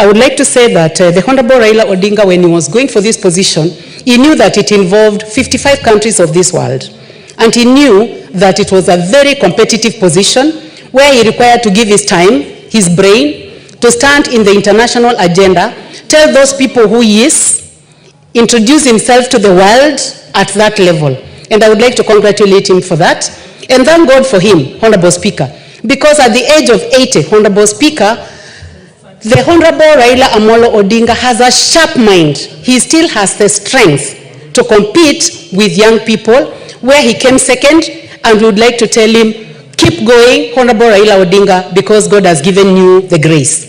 would like to say that the Honorable Raila Odinga, when he was going for this position, he knew that it involved 55 countries of this world. And he knew that it was a very competitive position where he required to give his time, his brain, to stand in the international agenda, tell those people who he is, introduce himself to the world at that level. And I would like to congratulate him for that. And thank God for him, Honorable Speaker. Because at the age of 80, Honorable Speaker, the Honorable Raila Amolo Odinga has a sharp mind. He still has the strength to compete with young people, where he came second, and we would like to tell him, keep going, Honorable Raila Odinga, because God has given you the grace.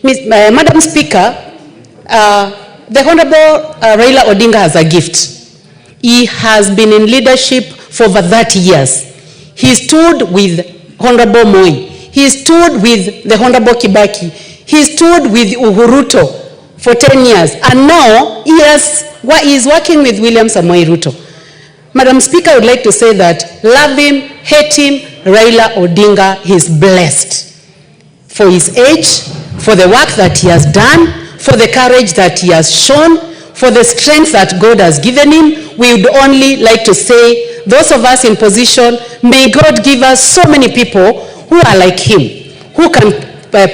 Madam Speaker, the Honorable Raila Odinga has a gift. He has been in leadership for over 30 years. He stood with Honorable Moi. He stood with the Honorable Kibaki. He stood with RUTO for 10 years. And now he is working with William Samoei Ruto. Madam Speaker, I would like to say that love him, hate him, Raila Odinga is blessed for his age, for the work that he has done, for the courage that he has shown, for the strength that God has given him. We would only like to say, those of us in position, may God give us so many people who are like him, who can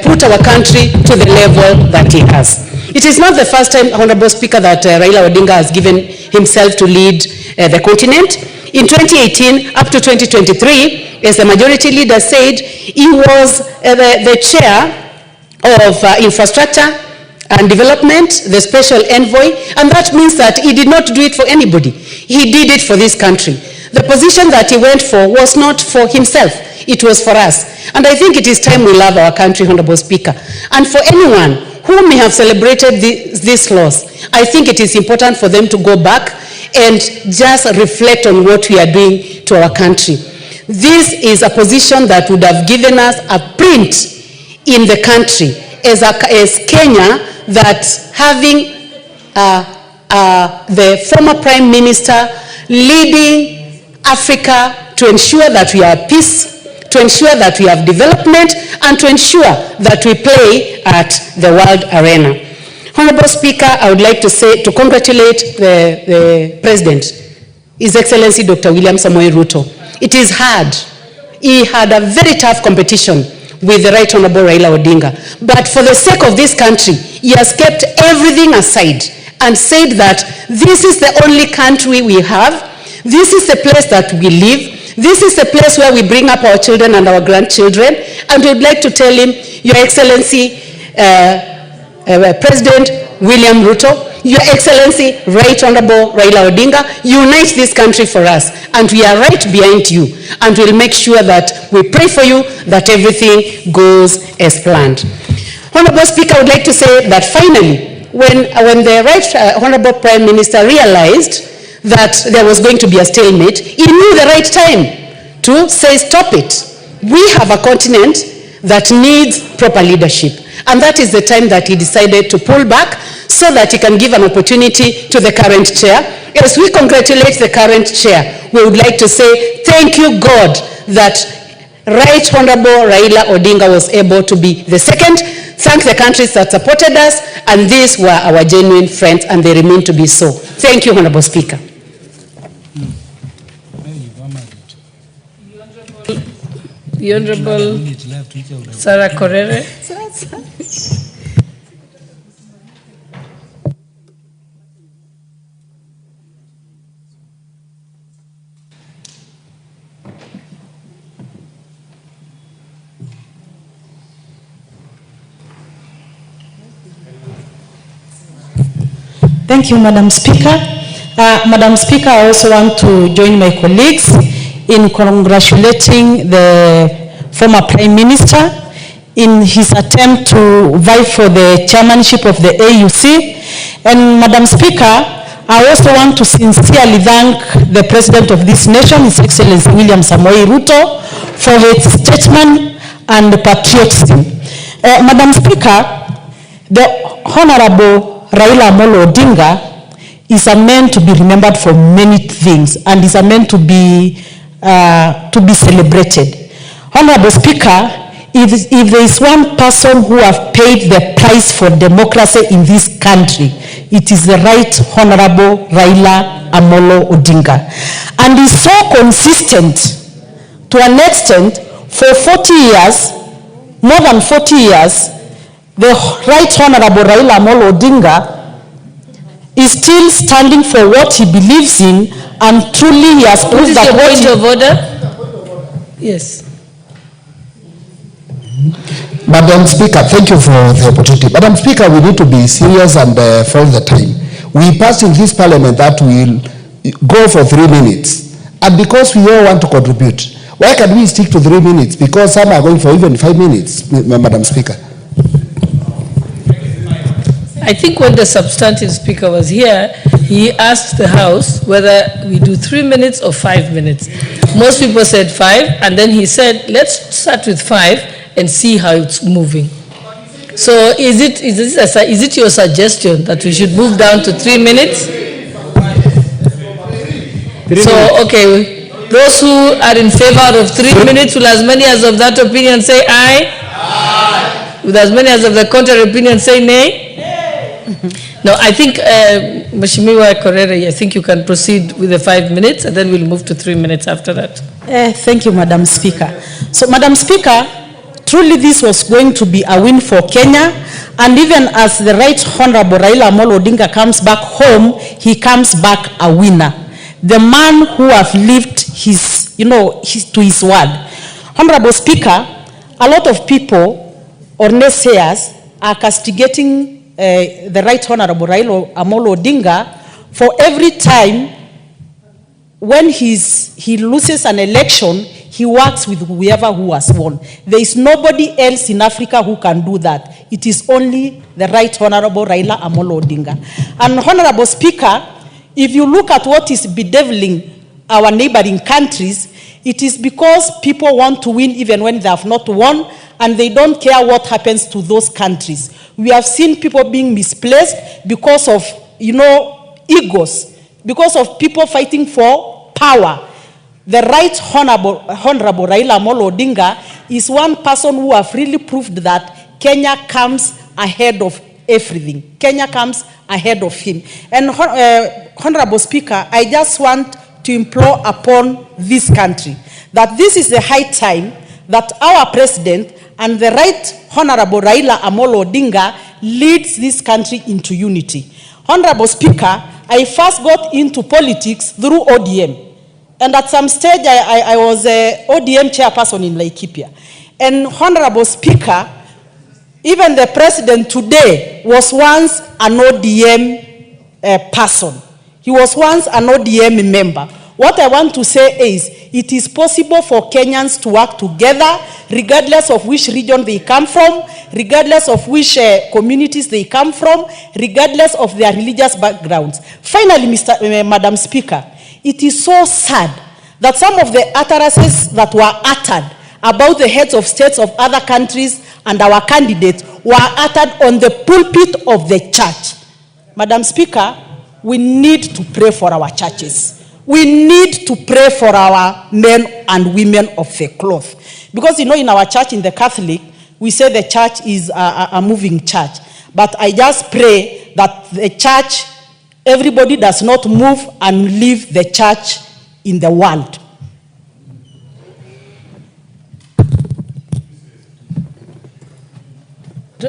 put our country to the level that he has. It is not the first time, Honorable Speaker, that Raila Odinga has given himself to lead the continent. In 2018 up to 2023, as the majority leader said, he was the chair of infrastructure and development, the special envoy, and that means that he did not do it for anybody. He did it for this country. The position that he went for was not for himself, it was for us. And I think it is time we love our country, Honorable Speaker. And for anyone who may have celebrated this loss, I think it is important for them to go back and just reflect on what we are doing to our country. This is a position that would have given us a print in the country as Kenya, that having the former Prime Minister leading Africa to ensure that we have peace, to ensure that we have development, and to ensure that we play at the world arena. Honorable Speaker, I would like to congratulate the President, His Excellency Dr. William Samoei Ruto. It is hard. He had a very tough competition with the Right Honorable Raila Odinga. But for the sake of this country, he has kept everything aside and said that this is the only country we have, this is the place that we live, this is the place where we bring up our children and our grandchildren, and we'd like to tell him, Your Excellency, President William Ruto, Your Excellency, Right Honorable Raila Odinga, unite this country for us, and we are right behind you, and we'll make sure that we pray for you, that everything goes as planned. Honorable Speaker, I would like to say that finally, when the Right Honorable Prime Minister realized that there was going to be a stalemate, he knew the right time to say, stop it. We have a continent that needs proper leadership. And that is the time that he decided to pull back so that he can give an opportunity to the current chair. As we congratulate the current chair, we would like to say, thank you, God, that Right Honorable Raila Odinga was able to be the second. Thank the countries that supported us, and these were our genuine friends, and they remain to be so. Thank you, Honorable Speaker. The Honorable Sarah Korere. Thank you, Madam Speaker. Madam Speaker, I also want to join my colleagues in congratulating the former Prime Minister in his attempt to vie for the chairmanship of the AUC. And Madam Speaker, I also want to sincerely thank the President of this nation, His Excellency William Samoei Ruto, for his statesman and patriotism. Madam Speaker, the Honorable Raila Amolo Odinga is a man to be remembered for many things, and is a man to be celebrated. Honorable Speaker, if there is one person who have paid the price for democracy in this country, it is the Right Honorable Raila Amolo Odinga. And is so consistent to an extent for 40 years, more than 40 years, the Right Honorable Raila Amolo Odinga is still standing for what he believes in, and truly he has proved that what is your point of order? Yes. Madam Speaker, thank you for the opportunity. Madam Speaker, we need to be serious and follow the time. We passed in this parliament that we'll go for 3 minutes. And because we all want to contribute, why can't we stick to 3 minutes? Because some are going for even 5 minutes, Madam Speaker. I think when the substantive speaker was here, he asked the House whether we do 3 minutes or 5 minutes. Most people said 5, and then he said, let's start with 5 and see how it's moving. So is it your suggestion that we should move down to 3 minutes? Okay, those who are in favor of 3 minutes, will as many as of that opinion say aye? Aye. With as many as of the contrary opinion say nay? No, I think, Mheshimiwa Korere, I think you can proceed with the 5 minutes, and then we'll move to 3 minutes after that. Thank you, Madam Speaker. So, Madam Speaker, truly this was going to be a win for Kenya, and even as the Right Honorable Raila Amolo Odinga comes back home, he comes back a winner. The man who have lived his, to his word. Honorable Speaker, a lot of people or naysayers are castigating the Right Honorable Raila Amolo Odinga for every time when he loses an election, he works with whoever who has won. There is nobody else in Africa who can do that. It is only the Right Honorable Raila Amolo Odinga. And Honorable Speaker, if you look at what is bedeviling our neighboring countries, it is because people want to win even when they have not won, and they don't care what happens to those countries. We have seen people being misplaced because of, egos, because of people fighting for power. The Right Honorable Raila Amolo Odinga is one person who have really proved that Kenya comes ahead of everything. Kenya comes ahead of him. And Honorable Speaker, I just want to implore upon this country that this is the high time that our president and the Right Honorable Raila Amolo Odinga leads this country into unity. Honorable Speaker, I first got into politics through ODM. And at some stage, I was a ODM chairperson in Laikipia. And Honorable Speaker, even the president today was once an ODM person. He was once an ODM member. What I want to say is, it is possible for Kenyans to work together, regardless of which region they come from, regardless of which communities they come from, regardless of their religious backgrounds. Finally, Madam Speaker, it is so sad that some of the utterances that were uttered about the heads of states of other countries and our candidates were uttered on the pulpit of the church. Madam Speaker, we need to pray for our churches. We need to pray for our men and women of the cloth. Because, in our church, in the Catholic, we say the church is a moving church. But I just pray that the church, everybody does not move and leave the church in the world.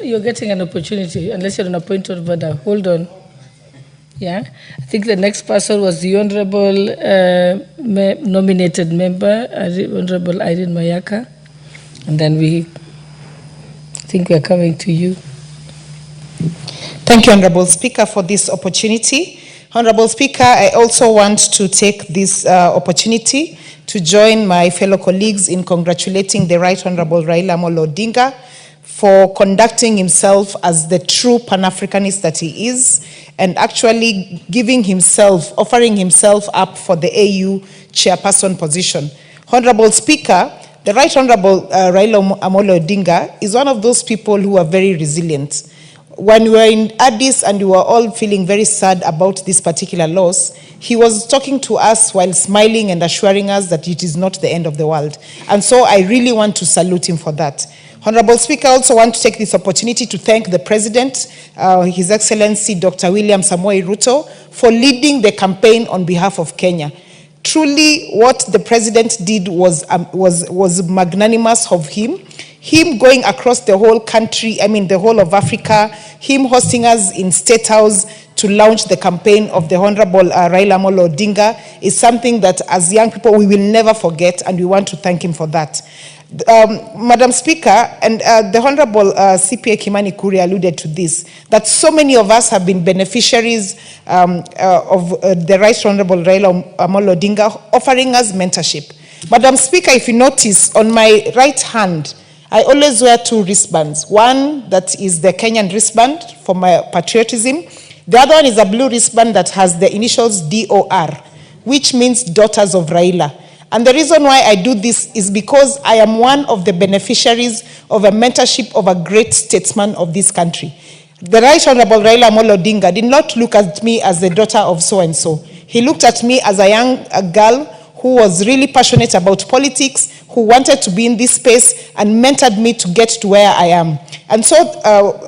You're getting an opportunity, unless you're an appointed order. Hold on. Yeah, I think the next person was the Honorable nominated member, Honorable Irene Mayaka. And then I think we're coming to you. Thank you, Honorable Speaker, for this opportunity. Honorable Speaker, I also want to take this opportunity to join my fellow colleagues in congratulating the Right Honorable Raila Amolo Odinga for conducting himself as the true Pan-Africanist that he is, and actually offering himself up for the AU chairperson position. Honorable Speaker, the Right Honorable Raila Amolo Odinga is one of those people who are very resilient. When we were in Addis and we were all feeling very sad about this particular loss, he was talking to us while smiling and assuring us that it is not the end of the world. And so I really want to salute him for that. Honorable Speaker, I also want to take this opportunity to thank the President, His Excellency Dr. William Samoei Ruto, for leading the campaign on behalf of Kenya. Truly, what the President did was magnanimous of him. Him going across the whole country, the whole of Africa, him hosting us in State House to launch the campaign of the Honorable RAILA Odinga is something that as young people we will never forget, and we want to thank him for that. Madam Speaker, and the Honorable CPA Kimani Kuri alluded to this, that so many of us have been beneficiaries of the Right Honorable Raila Odinga offering us mentorship. Madam Speaker, if you notice, on my right hand, I always wear two wristbands. One that is the Kenyan wristband for my patriotism. The other one is a blue wristband that has the initials DOR, which means Daughters of Raila. And the reason why I do this is because I am one of the beneficiaries of a mentorship of a great statesman of this country. The Right Honorable Raila Odinga did not look at me as the daughter of so-and-so. He looked at me as a young girl who was really passionate about politics, who wanted to be in this space and mentored me to get to where I am. And so,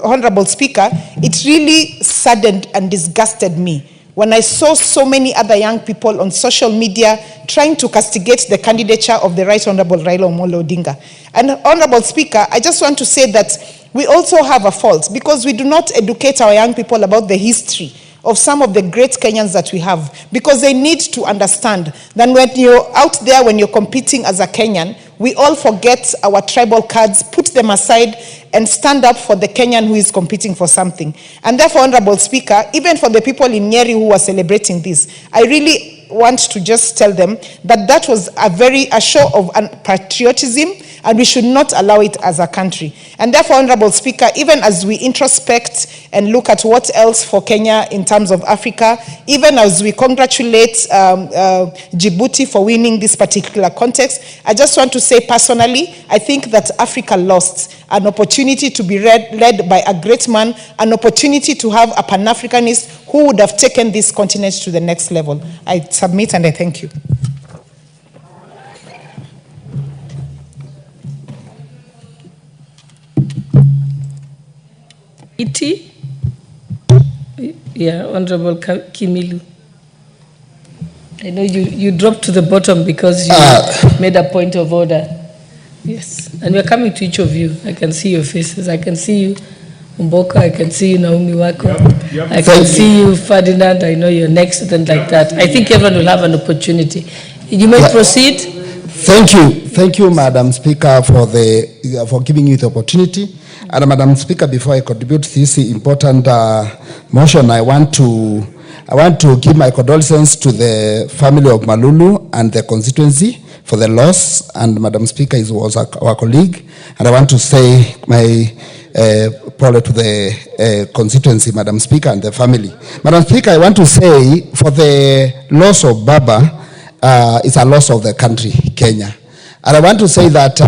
Honorable Speaker, it really saddened and disgusted me when I saw so many other young people on social media trying to castigate the candidature of the Right Honorable Raila Odinga. And Honorable Speaker, I just want to say that we also have a fault because we do not educate our young people about the history of some of the great Kenyans that we have, because they need to understand that when you're out there, when you're competing as a Kenyan, we all forget our tribal cards, put them aside, and stand up for the Kenyan who is competing for something. And therefore, Honorable Speaker, even for the people in Nyeri who are celebrating this, I really want to just tell them that that was a show of patriotism, and we should not allow it as a country. And therefore, Honorable Speaker, even as we introspect and look at what else for Kenya in terms of Africa, even as we congratulate Djibouti for winning this particular contest, I just want to say personally, I think that Africa lost an opportunity to be led by a great man, an opportunity to have a Pan-Africanist who would have taken this continent to the next level. I submit and I thank you. Iti? Yeah, Honorable Kimilu. I know you dropped to the bottom because you made a point of order. Yes, and we're coming to each of you. I can see your faces. I can see you, Mboka. I can see you, Naomi Wako. I can see you, Ferdinand. I know you're next, and like that. I think everyone will have an opportunity. You may proceed. Thank you, Madam Speaker, for giving me the opportunity. And Madam Speaker, before I contribute this important motion, I want to give my condolences to the family of Malulu and the constituency for the loss. And Madam Speaker was our colleague, and I want to say my apology to the constituency, Madam Speaker, and the family. Madam Speaker, I want to say for the loss of Baba, it's a loss of the country, Kenya. And I want to say that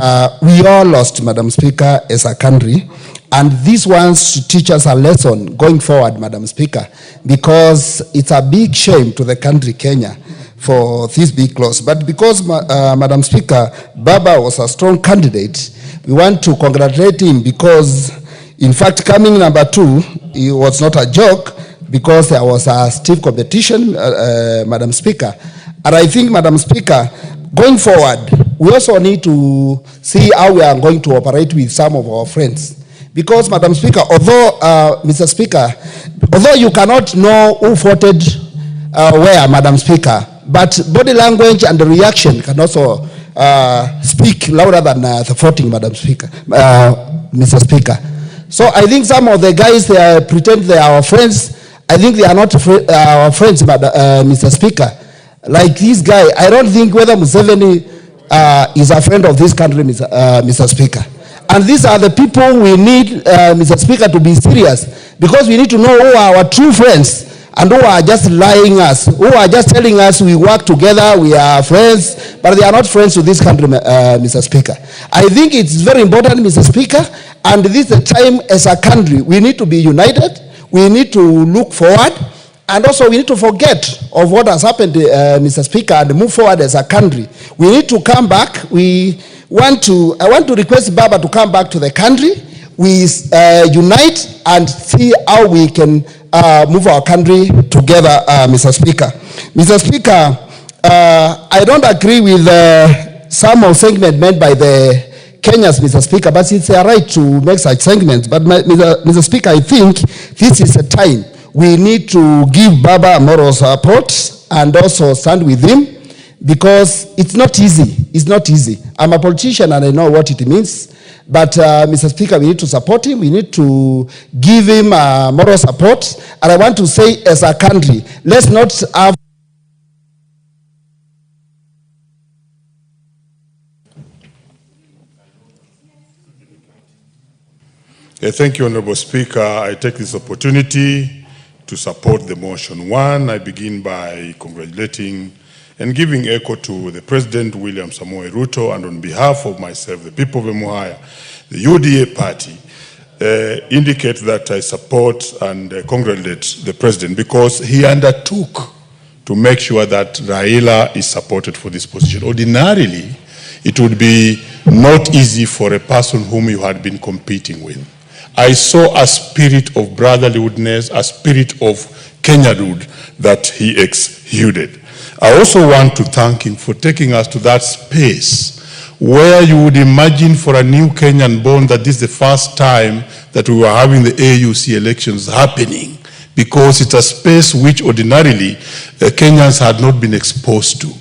we all lost, Madam Speaker, as a country. And this wants to teach us a lesson going forward, Madam Speaker, because it's a big shame to the country, Kenya, for this big loss. But because, Madam Speaker, Baba was a strong candidate, we want to congratulate him because, in fact, coming number 2, it was not a joke because there was a stiff competition, Madam Speaker. And I think, Madam Speaker, going forward, we also need to see how we are going to operate with some of our friends. Because, Madam Speaker, although, Mr. Speaker, although you cannot know who voted where, Madam Speaker, but body language and the reaction can also speak louder than the voting, Madam Speaker, Mr. Speaker. So I think some of the guys, they pretend they are our friends. I think they are not our friends, Mr. Speaker. Like this guy, I don't think whether Museveni is a friend of this country, Mr. Speaker. And these are the people we need, Mr. Speaker, to be serious, because we need to know who are our true friends and who are just lying us, who are just telling us we work together, we are friends, but they are not friends to this country, Mr. Speaker. I think it's very important, Mr. Speaker, and this is the time as a country we need to be united, we need to look forward, and also we need to forget of what has happened, Mr. Speaker, and move forward as a country. We need to come back. We I want to request Baba to come back to the country. We unite and see how we can move our country together, Mr. Speaker. Mr. Speaker, I don't agree with some of segment made by the Kenyans, Mr. Speaker, but it's their right to make such segments. But Mr. Speaker, I think this is a time we need to give Baba moral support and also stand with him, because it's not easy. It's not easy. I'm a politician and I know what it means. But Mr. Speaker, we need to support him. We need to give him moral support. And I want to say, as a country, let's not have. Thank you, Honorable Speaker. I take this opportunity to support the motion. One, I begin by congratulating and giving echo to the President, William Samoei Ruto, and on behalf of myself, the people of Emuhaya, the UDA party, indicate that I support and congratulate the President, because he undertook to make sure that RAILA is supported for this position. Ordinarily, it would be not easy for a person whom you had been competing with. I saw a spirit of brotherliness, a spirit of Kenyahood that he exuded. I also want to thank him for taking us to that space where you would imagine for a new Kenyan born that this is the first time that we were having the AUC elections happening, because it's a space which ordinarily Kenyans had not been exposed to.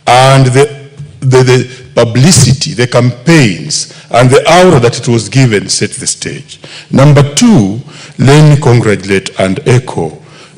And the publicity, the campaigns, and the aura that it was given set the stage. Number two, let me congratulate and echo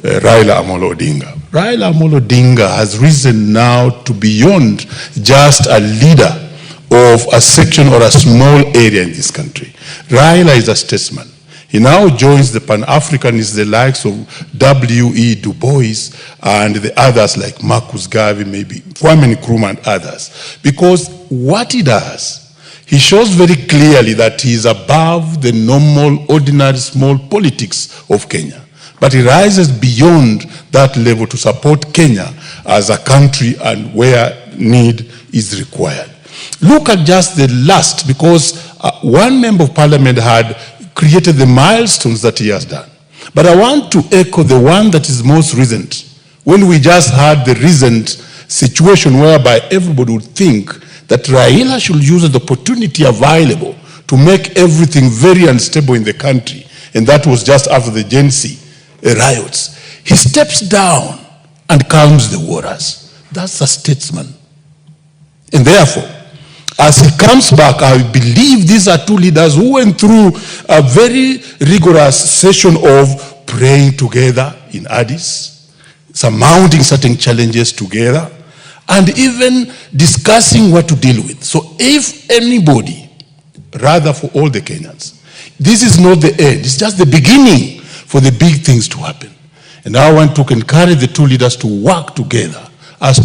RAILA Amolo Odinga. RAILA Amolo Odinga has risen now to beyond just a leader of a section or a small area in this country. RAILA is a statesman. He now joins the Pan-Africanists, the likes of W.E. Du Bois and the others like Marcus Garvey, maybe Kwame Nkrumah and others. Because what he does, he shows very clearly that he is above the normal, ordinary, small politics of Kenya. But he rises beyond that level to support Kenya as a country and where need is required. Look at just the last, because one member of parliament had created the milestones that he has done. But I want to echo the one that is most recent, when we just had the recent situation whereby everybody would think that RAILA should use the opportunity available to make everything very unstable in the country, and that was just after the Gen Z riots. He steps down and calms the waters. That's a statesman. And therefore, as he comes back, I believe these are two leaders who went through a very rigorous session of praying together in Addis, surmounting certain challenges together, and even discussing what to deal with. So if anybody, rather for all the Kenyans, this is not the end, it's just the beginning for the big things to happen. And I want to encourage the two leaders to work together as